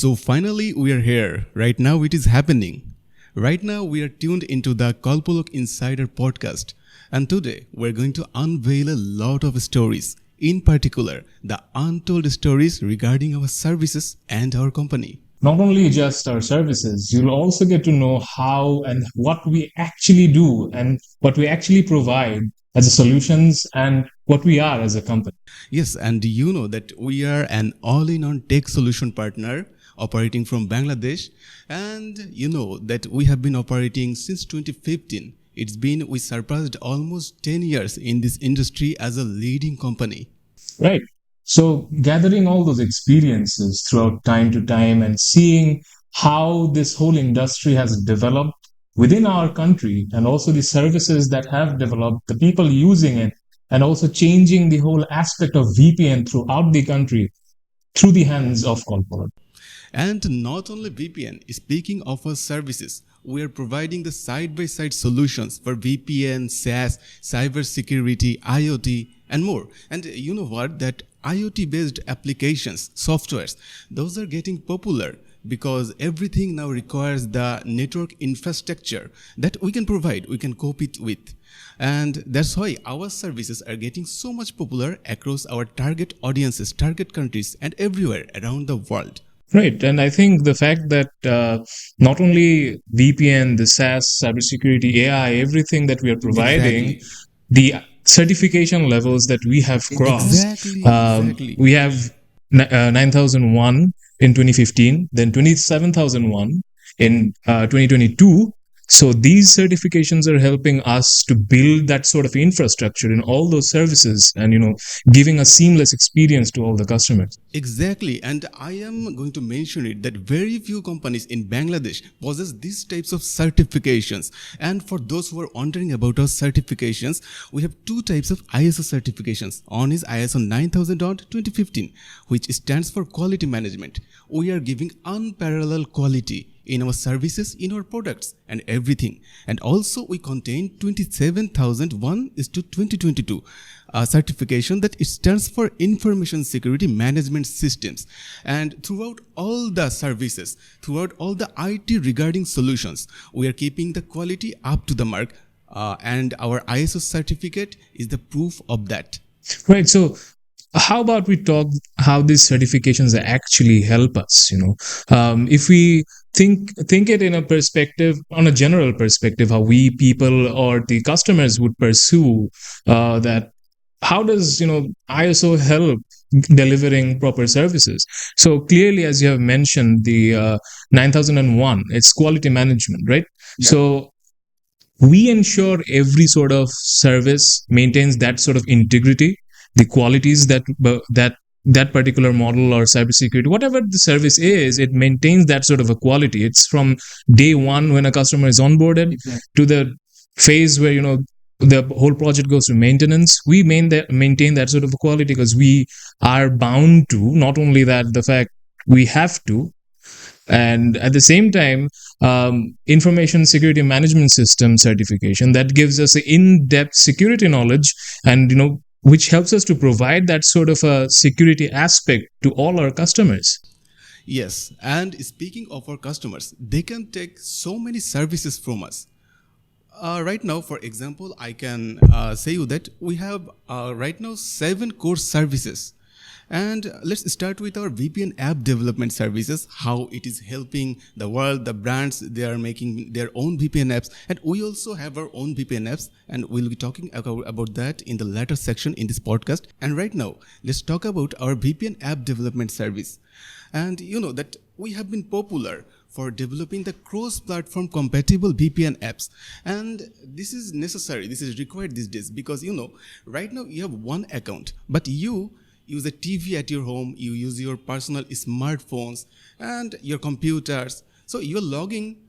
So finally, we are here. Right now, it is happening. Right now, we are tuned into the Kolpolok Insider podcast. And today, we're going to unveil a lot of stories. In particular, the untold stories regarding our services and our company. Not only just our services, you'll also get to know how and what we actually do and what we actually provide as a solutions and what we are as a company. Yes, and you know that we are an all-in-one tech solution partner operating from Bangladesh. And you know that we have been operating since 2015. We surpassed almost 10 years in this industry as a leading company. Right. So gathering all those experiences throughout time to time and seeing how this whole industry has developed within our country and also the services that have developed, the people using it, and also changing the whole aspect of VPN throughout the country through the hands of Kolpolok. And not only VPN, speaking of our services, we are providing the side-by-side solutions for VPN, SaaS, cybersecurity, IoT, and more. And you know what? That IoT-based applications, softwares, those are getting popular because everything now requires the network infrastructure that we can provide, we can cope it with. And that's why our services are getting so much popular across our target audiences, target countries, and everywhere around the world. Right. And I think the fact that not only VPN, the SaaS, cybersecurity, AI, everything that we are providing, Exactly. the certification levels that we have crossed, Exactly. we have 9001 in 2015, then 27001 in 2022. So these certifications are helping us to build that sort of infrastructure in all those services and, giving a seamless experience to all the customers. Exactly, and I am going to mention it that very few companies in Bangladesh possess these types of certifications. And for those who are wondering about our certifications, we have two types of ISO certifications. One is ISO 9000-2015, which stands for quality management. We are giving unparalleled quality in our services, in our products, and everything. And also, we contain 27001 is to 2022 certification that it stands for Information Security Management Systems. And throughout all the services, throughout all the IT regarding solutions, we are keeping the quality up to the mark. And our ISO certificate is the proof of that. Right. So how about we talk how these certifications actually help us? If we think it in a perspective, on a general perspective, how we people or the customers would pursue that. How does ISO help delivering proper services? So clearly, as you have mentioned, the 9001, it's quality management, right? Yeah. So we ensure every sort of service maintains that sort of integrity, the qualities that particular model or cybersecurity, whatever the service is, it maintains that sort of a quality. It's from day one when a customer is onboarded, exactly, to the phase where the whole project goes to maintenance. We maintain that sort of a quality because we are bound to. Not only that, the fact we have to, and at the same time, information security management system certification that gives us an in-depth security knowledge, and which helps us to provide that sort of a security aspect to all our customers. Yes, and speaking of our customers, they can take so many services from us. Right now, for example, I can say you that we have right now 7 core services. And let's start with our VPN app development services, how it is helping the world, the brands, they are making their own VPN apps. And we also have our own VPN apps, and we'll be talking about that in the latter section in this podcast. And right now, let's talk about our VPN app development service. And you know that we have been popular for developing the cross-platform compatible VPN apps. And this is necessary, this is required these days because right now you have one account, but you use a TV at your home, you use your personal smartphones and your computers. So you're logging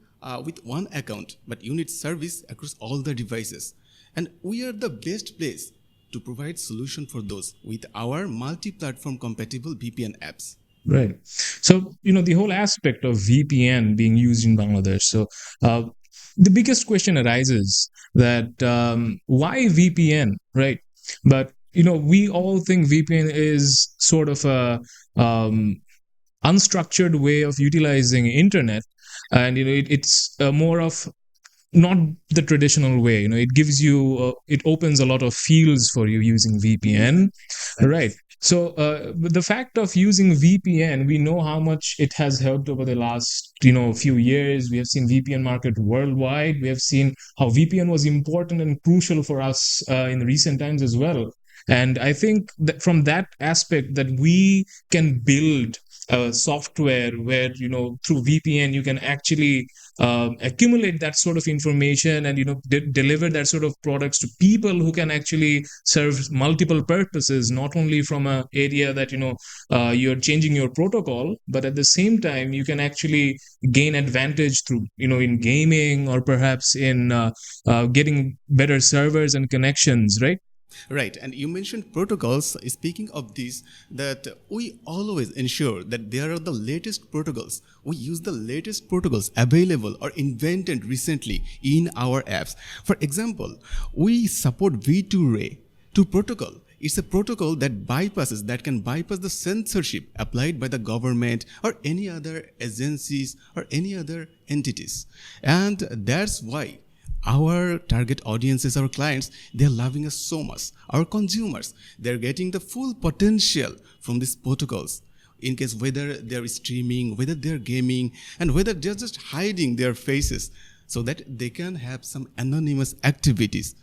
with one account, but you need service across all the devices. And we are the best place to provide solution for those with our multi-platform compatible VPN apps. Right. So, the whole aspect of VPN being used in Bangladesh. So, the biggest question arises that why VPN, right? But, we all think VPN is sort of a unstructured way of utilizing internet, and it's more of not the traditional way. It gives you it opens a lot of fields for you using VPN, right? So the fact of using VPN, we know how much it has helped over the last few years. We have seen VPN market worldwide. We have seen how VPN was important and crucial for us in recent times as well. And I think that from that aspect, that we can build software where through VPN you can actually accumulate that sort of information, and deliver that sort of products to people who can actually serve multiple purposes, not only from a area that you're changing your protocol, but at the same time you can actually gain advantage through in gaming, or perhaps in getting better servers and connections, right? Right, and you mentioned protocols. Speaking of this, that we always ensure that there are the latest protocols. We use the latest protocols available or invented recently in our apps. For example, we support V2Ray to protocol. It's a protocol that can bypass the censorship applied by the government or any other agencies or any other entities. And that's why our target audiences, our clients, they're loving us so much. Our consumers, they're getting the full potential from these protocols. In case whether they're streaming, whether they're gaming, and whether they're just hiding their faces so that they can have some anonymous activities.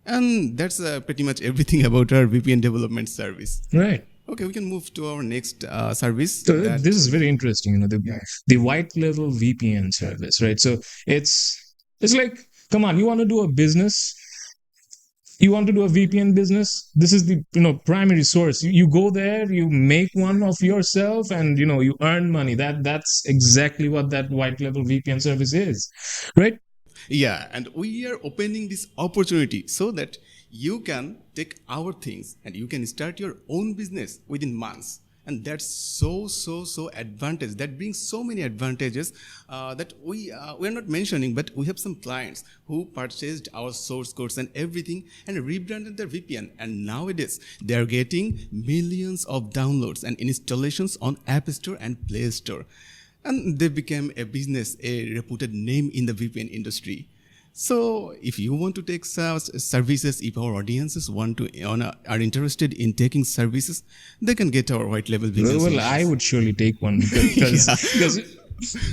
And that's pretty much everything about our VPN development service. Right. Okay, we can move to our next service. So this is very interesting, the white level VPN service, right? So it's like, come on, you want to do a business, you want to do a VPN business, this is the primary source. You go there, you make one of yourself, and you earn money. That's exactly what that white level VPN service is, right? Yeah, and we are opening this opportunity so that you can take our things and you can start your own business within months. And that's so advantage. That brings so many advantages that we are not mentioning, but we have some clients who purchased our source codes and everything and rebranded their VPN. And nowadays, they are getting millions of downloads and installations on App Store and Play Store. And they became a business, a reputed name in the VPN industry. So if you want to take services, if our audiences are interested in taking services, they can get our white label business. Well, I would surely take one because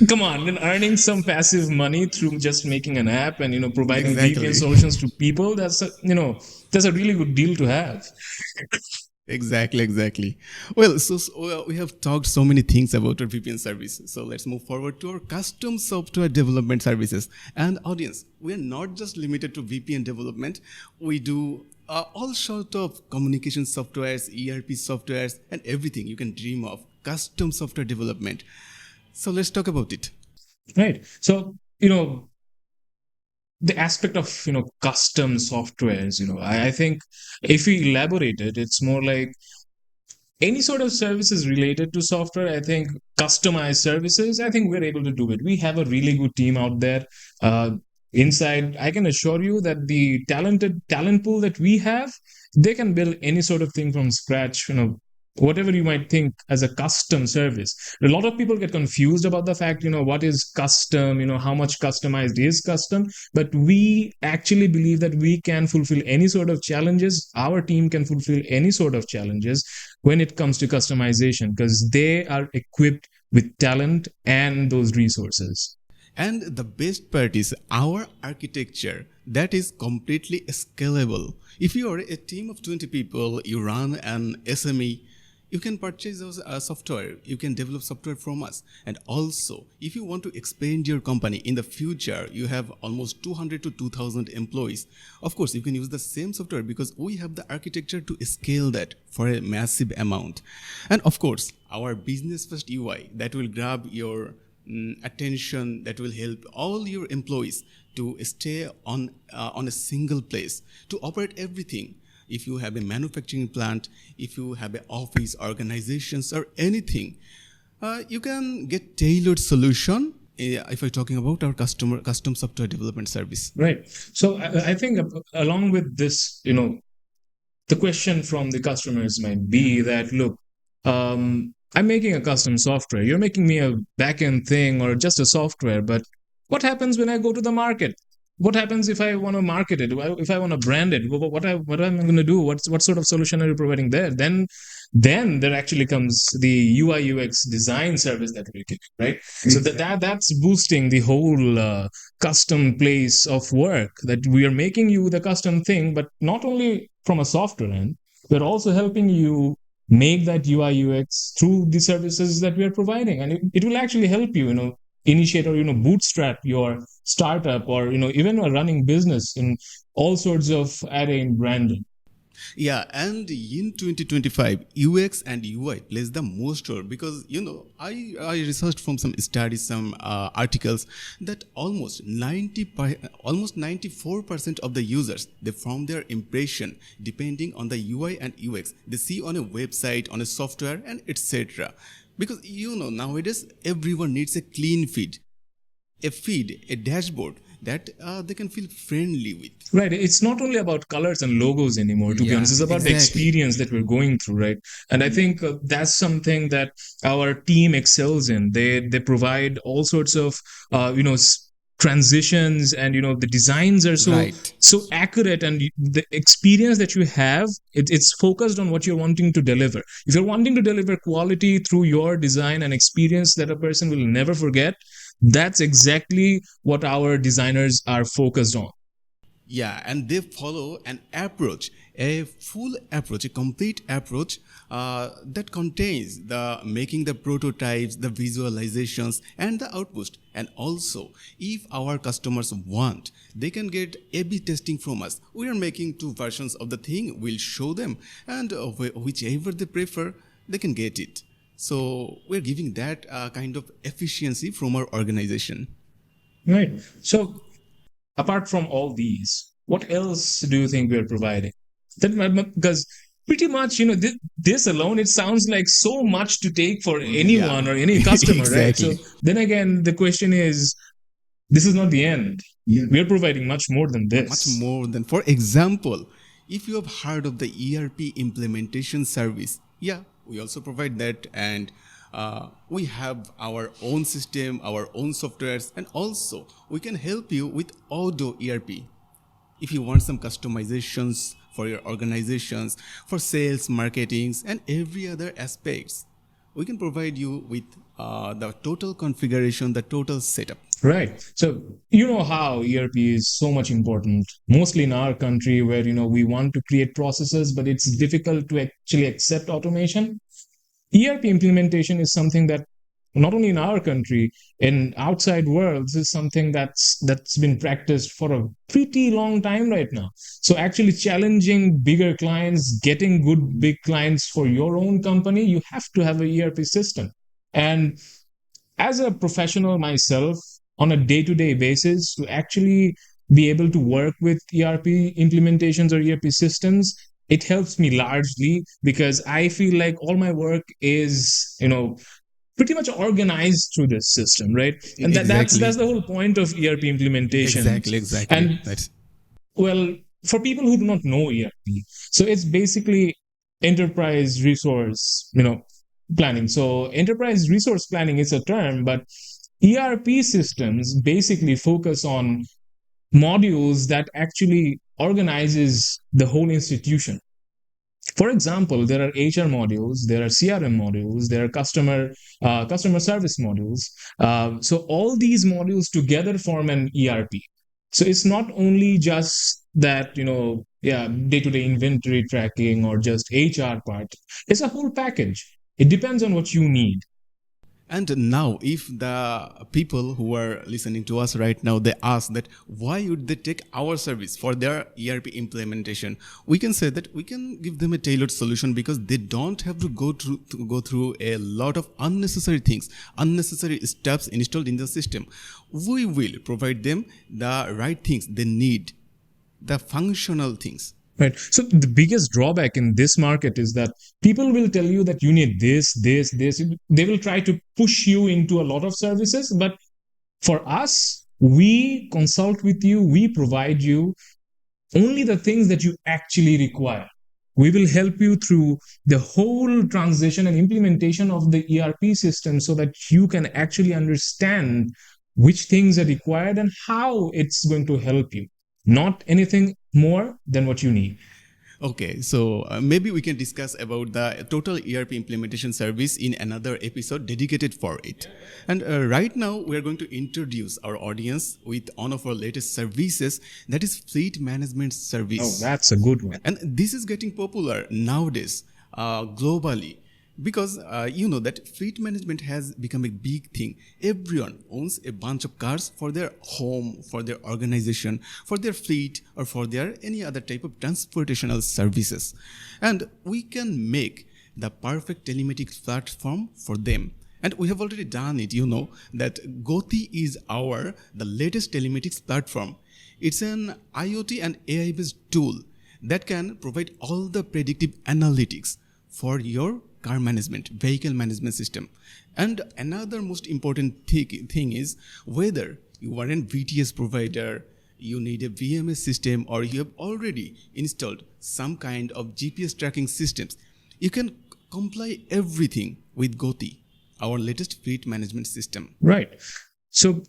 come on, then earning some passive money through just making an app and providing VPN solutions to people, that's a really good deal to have. Exactly. Well, so we have talked so many things about our VPN service. So let's move forward to our custom software development services. And audience, we are not just limited to VPN development. We do all sort of communication softwares, ERP softwares, and everything you can dream of. Custom software development. So let's talk about it. Right. So, the aspect of custom softwares, I think if we elaborate it, it's more like any sort of services related to software. I think customized services, I think we're able to do it. We have a really good team out there inside. I can assure you that the talent pool that we have, they can build any sort of thing from scratch, whatever you might think as a custom service. A lot of people get confused about the fact, what is custom, how much customized is custom. But we actually believe that we can fulfill any sort of challenges. Our team can fulfill any sort of challenges when it comes to customization, because they are equipped with talent and those resources. And the best part is our architecture that is completely scalable. If you are a team of 20 people, you run an SME, you can purchase those software, you can develop software from us. And also, if you want to expand your company in the future, you have almost 200 to 2000 employees. Of course, you can use the same software because we have the architecture to scale that for a massive amount. And of course, our business first UI that will grab your attention, that will help all your employees to stay on a single place, to operate everything. If you have a manufacturing plant, if you have an office, organizations, or anything, you can get tailored solution. If we're talking about our custom software development service, right? So I think along with this, the question from the customers might be that, look, I'm making a custom software. You're making me a backend thing or just a software. But what happens when I go to the market? What happens if I want to market it? If I want to brand it? What am I going to do? What sort of solution are you providing there? Then there actually comes the UI UX design service that we're giving, right? So that's boosting the whole custom place of work, that we are making you the custom thing, but not only from a software end, we're also helping you make that UI UX through the services that we are providing, and it will actually help you, initiate or bootstrap your startup, or even a running business in all sorts of array in branding. Yeah, and in 2025, UX and UI plays the most role because I researched from some studies, some articles that almost 94% of the users, they form their impression depending on the UI and UX they see on a website, on a software, and etc. Because nowadays everyone needs a clean feed, a dashboard that they can feel friendly with. Right. It's not only about colors and logos anymore, to be honest. It's about the experience that we're going through, right? And I think that's something that our team excels in. They provide all sorts of, transitions, and the designs are so accurate, and the experience that you have, it's focused on what you're wanting to deliver. If you're wanting to deliver quality through your design and experience that a person will never forget, that's exactly what our designers are focused on. Yeah, and they follow an approach, a full approach, a complete approach that contains the making the prototypes, the visualizations, and the output. And also, if our customers want, they can get A/B testing from us. We are making 2 versions of the thing. We'll show them, and whichever they prefer, they can get it. So we're giving that kind of efficiency from our organization. Right. So apart from all these, what else do you think we're providing? Because pretty much, this alone, it sounds like so much to take for anyone or any customer, exactly. Right? So then again, the question is, this is not the end. Yeah. We're providing much more than this. Much more than, for example, if you have heard of the ERP implementation service, yeah, we also provide that, and we have our own system, our own softwares, and also we can help you with auto ERP. If you want some customizations for your organizations, for sales, marketings, and every other aspects, we can provide you with the total configuration, the total setup. Right. So you know how ERP is so much important, mostly in our country where, we want to create processes, but it's difficult to actually accept automation. ERP implementation is something that not only in our country, in outside worlds, is something that's been practiced for a pretty long time right now. So actually challenging bigger clients, getting good big clients for your own company, you have to have a ERP system. And as a professional myself, on a day-to-day basis, to actually be able to work with ERP implementations or ERP systems, it helps me largely because I feel like all my work is, pretty much organized through this system, right? And that's the whole point of ERP implementation. Exactly. And well, for people who do not know ERP, so it's basically enterprise resource, planning. So enterprise resource planning is a term, but ERP systems basically focus on modules that actually organizes the whole institution. For example, there are HR modules, there are CRM modules, there are customer service modules. So all these modules together form an ERP. So it's not only just that, day-to-day inventory tracking or just HR part. It's a whole package. It depends on what you need. And now, if the people who are listening to us right now, they ask that why would they take our service for their ERP implementation, we can say that we can give them a tailored solution because they don't have to go through a lot of unnecessary things, unnecessary steps installed in the system. We will provide them the right things they need, the functional things. Right. So the biggest drawback in this market is that people will tell you that you need this. They will try to push you into a lot of services. But for us, we consult with you. We provide you only the things that you actually require. We will help you through the whole transition and implementation of the ERP system so that you can actually understand which things are required and how it's going to help you. Not anything more than what you need. Okay, so maybe we can discuss about the total ERP implementation service in another episode dedicated for it. And right now, we are going to introduce our audience with one of our latest services, that is fleet management service. Oh, that's a good one. And this is getting popular nowadays globally, because you know that fleet management has become a big thing. Everyone owns a bunch of cars for their home, for their organization, for their fleet, or for their any other type of transportational services. And we can make the perfect telematics platform for them. And we have already done it. You know that Goti is the latest telematics platform. It's an IoT and AI based tool that can provide all the predictive analytics for your car management, vehicle management system. And another most important thing is whether you are an VTS provider, you need a VMS system, or you have already installed some kind of GPS tracking systems, you can comply everything with Goti, our latest fleet management system. Right. So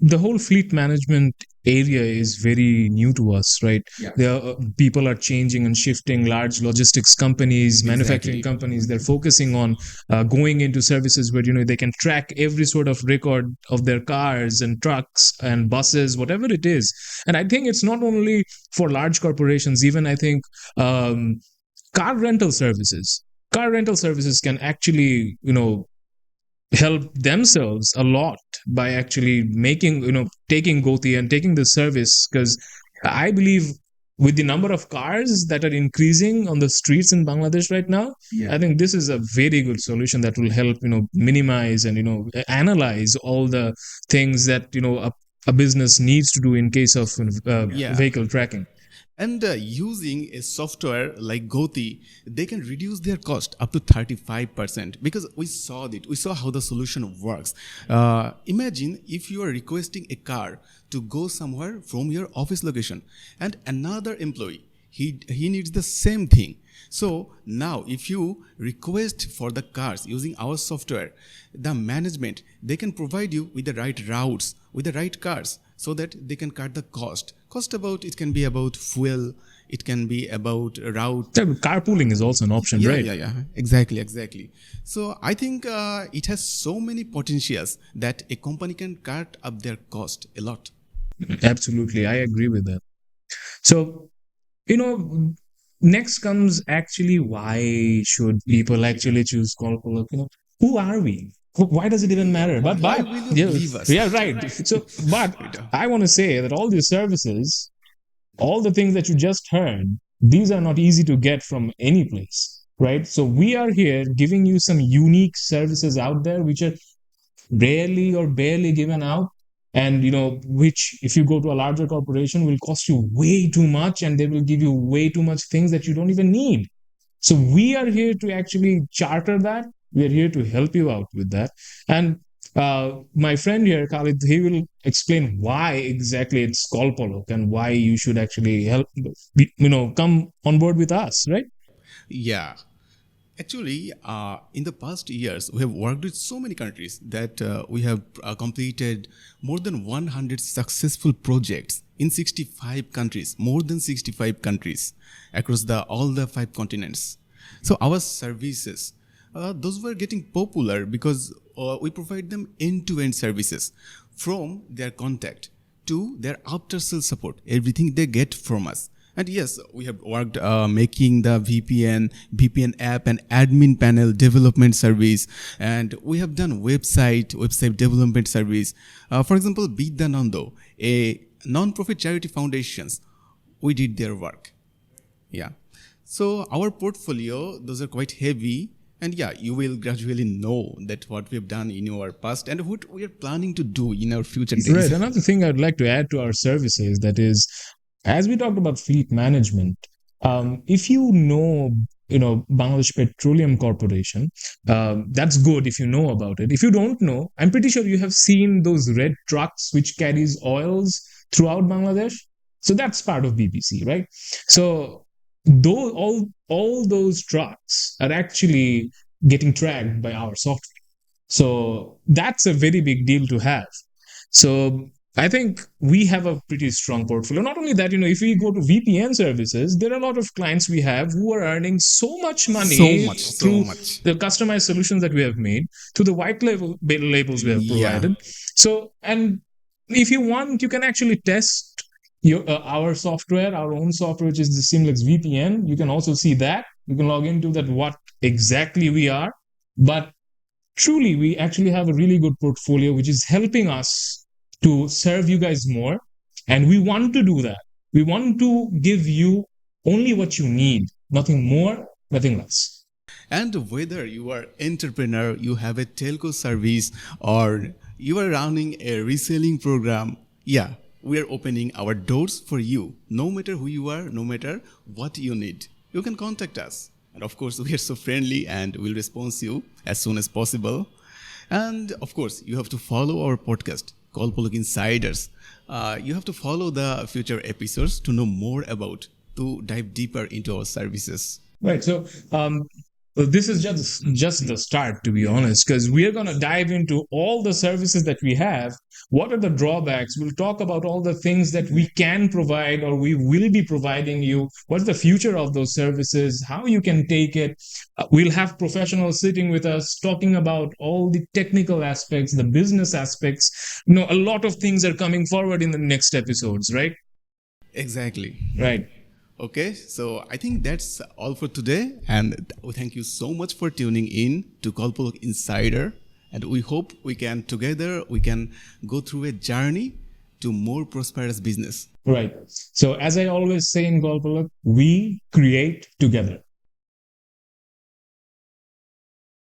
the whole fleet management area is very new to us, right? Yeah. People are changing and shifting. Large logistics companies, manufacturing companies, they're focusing on going into services where they can track every sort of record of their cars and trucks and buses, whatever it is. And I think it's not only for large corporations. Even I think car rental services can actually help themselves a lot by actually taking Goti and taking the service, because I believe with the number of cars that are increasing on the streets in Bangladesh right now, I think this is a very good solution that will help minimize and analyze all the things that a business needs to do in case of vehicle tracking. And using a software like Goti, they can reduce their cost up to 35%, because we saw how the solution works. Imagine if you are requesting a car to go somewhere from your office location, and another employee, he needs the same thing. So now if you request for the cars using our software, the management, they can provide you with the right routes, with the right cars, so that they can cut the cost. It can be about fuel, it can be about route. Carpooling is also an option, right? Yeah. Exactly. So I think it has so many potentials that a company can cut up their cost a lot. Absolutely, I agree with that. So, next comes actually, why should people actually choose Kolpolok? Who are we? Why does it even matter? But Why will you leave us? Yeah, right. So, but I want to say that all these services, all the things that you just heard, these are not easy to get from any place, right? So we are here giving you some unique services out there which are rarely or barely given out, and which, if you go to a larger corporation, will cost you way too much, and they will give you way too much things that you don't even need. So we are here to actually charter that. We are here to help you out with that. And my friend here, Khalid, he will explain why exactly it's Kolpolok and why you should actually come on board with us, right? Yeah. Actually, in the past years, we have worked with so many countries that we have completed more than 100 successful projects in 65 countries, more than 65 countries across all the 5 continents. So our services, those were getting popular because we provide them end-to-end services, from their contact to their after-sale support, everything they get from us. And yes, we have worked making the VPN app and admin panel development service, and we have done website development service. For example, Bidyanando, a non-profit charity foundations, we did their work. Yeah. So our portfolio, those are quite heavy. And yeah, you will gradually know that what we have done in our past and what we are planning to do in our future days. Right. Another thing I'd like to add to our services, that is, as we talked about fleet management, if you know Bangladesh Petroleum Corporation, that's good if you know about it. If you don't know, I'm pretty sure you have seen those red trucks which carries oils throughout Bangladesh. So that's part of BBC, right? So though all those trucks are actually getting tracked by our software. So that's a very big deal to have. So I think we have a pretty strong portfolio. Not only that, if we go to VPN services, there are a lot of clients we have who are earning so much So money much, so through much. the customized solutions that we have made, through the white labels we have Yeah. provided. So, and if you want, you can actually test our software, our own software, which is the Seamless VPN. You can also see that. You can log into that, what exactly we are. But truly, we actually have a really good portfolio, which is helping us to serve you guys more. And we want to do that. We want to give you only what you need, nothing more, nothing less. And whether you are entrepreneur, you have a telco service, or you are running a reselling program, yeah, we are opening our doors for you. No matter who you are, no matter what you need, you can contact us. And of course, we are so friendly and we'll respond to you as soon as possible. And of course, you have to follow our podcast, Kolpolok Insiders. You have to follow the future episodes to know more about, to dive deeper into our services. Right. So, well, this is just the start, to be honest, because we are going to dive into all the services that we have. What are the drawbacks? We'll talk about all the things that we can provide or we will be providing you. What's the future of those services? How you can take it? We'll have professionals sitting with us talking about all the technical aspects, the business aspects. A lot of things are coming forward in the next episodes, right? Exactly. Right. Okay, so I think that's all for today. And we thank you so much for tuning in to Kolpolok Insider. And we hope we can go through a journey to more prosperous business. Right. So, as I always say in Kolpolok, we create together.